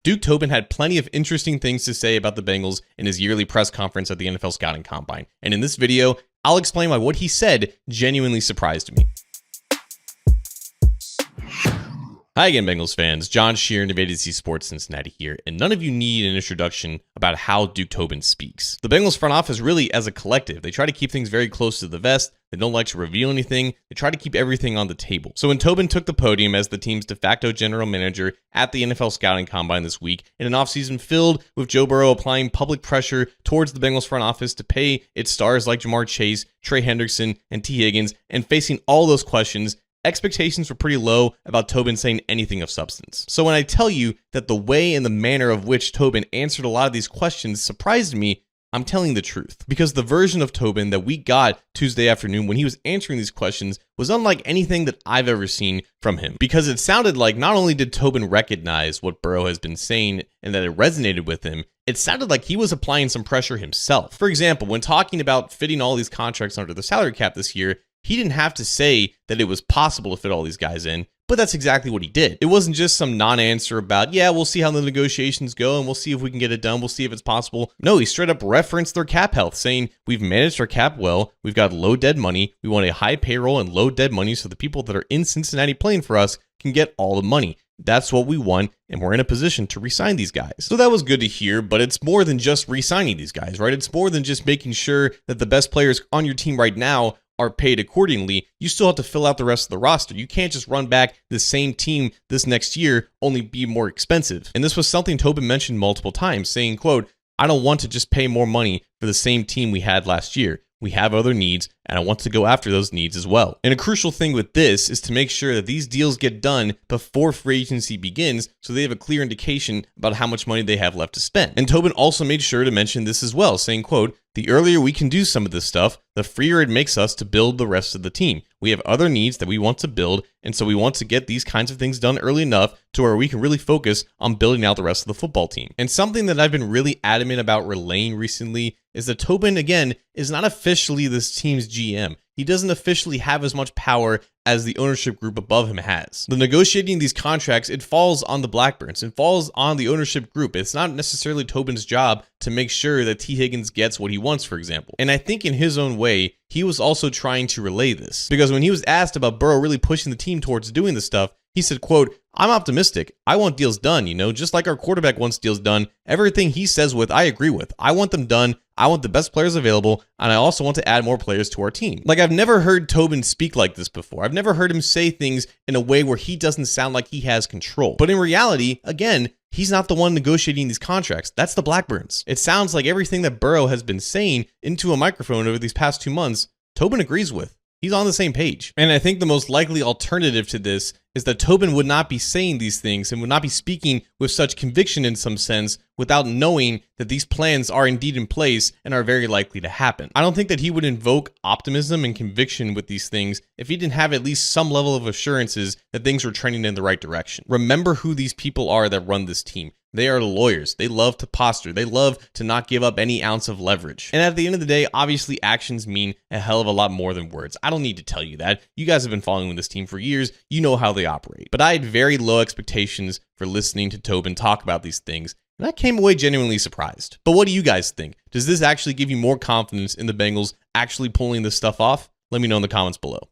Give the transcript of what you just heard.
Duke Tobin had plenty of interesting things to say about the Bengals in his yearly press conference at the NFL Scouting Combine. And in this video, I'll explain why what he said genuinely surprised me. Hi again, Bengals fans. John Sheeran of A2Z Sports Cincinnati here, and none of you need an introduction about how Duke Tobin speaks. The Bengals front office really, as a collective, they try to keep things very close to the vest. They don't like to reveal anything. They try to keep everything on the table. So when Tobin took the podium as the team's de facto general manager at the NFL Scouting Combine this week, in an offseason filled with Joe Burrow applying public pressure towards the Bengals front office to pay its stars like Jamar Chase, Trey Hendrickson, and T. Higgins, and facing all those questions, expectations were pretty low about Tobin saying anything of substance. So when I tell you that the way and the manner of which Tobin answered a lot of these questions surprised me, I'm telling the truth. Because the version of Tobin that we got Tuesday afternoon when he was answering these questions was unlike anything that I've ever seen from him. Because it sounded like not only did Tobin recognize what Burrow has been saying and that it resonated with him, it sounded like he was applying some pressure himself. For example, when talking about fitting all these contracts under the salary cap this year, he didn't have to say that it was possible to fit all these guys in, but that's exactly what he did. It wasn't just some non-answer about, yeah, we'll see how the negotiations go and we'll see if we can get it done. We'll see if it's possible. No, he straight up referenced their cap health, saying we've managed our cap well. We've got low dead money. We want a high payroll and low dead money so the people that are in Cincinnati playing for us can get all the money. That's what we want, and we're in a position to re-sign these guys. So that was good to hear, but it's more than just re-signing these guys, right? It's more than just making sure that the best players on your team right now are paid accordingly. You still have to fill out the rest of the roster. You can't just run back the same team this next year, only be more expensive. And this was something Tobin mentioned multiple times, saying, quote, I don't want to just pay more money for the same team we had last year. We have other needs, and I want to go after those needs as well. And a crucial thing with this is to make sure that these deals get done before free agency begins so they have a clear indication about how much money they have left to spend. And Tobin also made sure to mention this as well, saying, quote, the earlier we can do some of this stuff, the freer it makes us to build the rest of the team. We have other needs that we want to build, and so we want to get these kinds of things done early enough to where we can really focus on building out the rest of the football team. And something that I've been really adamant about relaying recently is that Tobin, again, is not officially this team's GM. He doesn't officially have as much power as the ownership group above him has. The negotiating these contracts, it falls on the Blackburns. It falls on the ownership group. It's not necessarily Tobin's job to make sure that T. Higgins gets what he wants, for example. And I think in his own way, he was also trying to relay this. Because when he was asked about Burrow really pushing the team towards doing this stuff, he said, quote, I'm optimistic. I want deals done, just like our quarterback wants deals done. Everything he says with, I agree with. I want them done. I want the best players available, and I also want to add more players to our team. Like, I've never heard Tobin speak like this before. I've never heard him say things in a way where he doesn't sound like he has control. But in reality, again, he's not the one negotiating these contracts. That's the Blackburns. It sounds like everything that Burrow has been saying into a microphone over these past 2 months, Tobin agrees with. He's on the same page. And I think the most likely alternative to this is that Tobin would not be saying these things and would not be speaking with such conviction in some sense without knowing that these plans are indeed in place and are very likely to happen. I don't think that he would invoke optimism and conviction with these things if he didn't have at least some level of assurances that things were trending in the right direction. Remember who these people are that run this team. They are lawyers. They love to posture. They love to not give up any ounce of leverage. And at the end of the day, obviously actions mean a hell of a lot more than words. I don't need to tell you that. You guys have been following this team for years. You know how they operate. But I had very low expectations for listening to Tobin talk about these things, and I came away genuinely surprised. But what do you guys think? Does this actually give you more confidence in the Bengals actually pulling this stuff off? Let me know in the comments below.